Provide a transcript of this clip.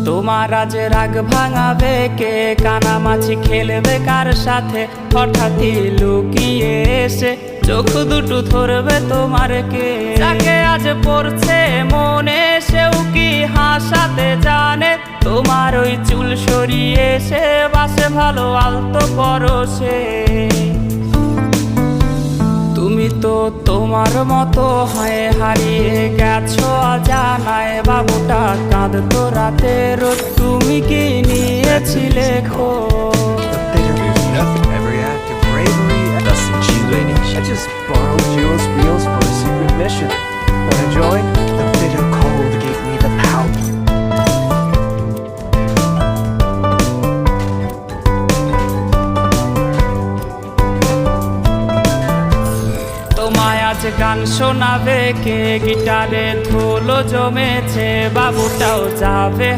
তোমার আজ রাগ ভাঙাবে কে? কানামাছি খেলবে কার সাথে? হঠাৎই লুকিয়ে এসে চোখ দুটো ধরবে তোমার কে? যাকে আজ পড়ছে মনে সেও কি হাসাতে জানে? তোমার ওই চুল সরিয়ে সে বাসে ভালো আলতো পরশে। তুমি তো তোমার মতো হয়ে হারিয়ে গেছো অজানায়। বাবুটা কাঁদতো রাতে রোদ, তুমি কি নিয়েছিলে খোঁজ? There's nothing. Every act of bravery, nothing cheating. I just borrowed Jill's wheels for a secret mission. Wanna join? The bitter cold gave me the power. তোমায় আজ গান শোনাবে কে? গিটারে ধুলো জমেছে, বাবুটাও যাবে।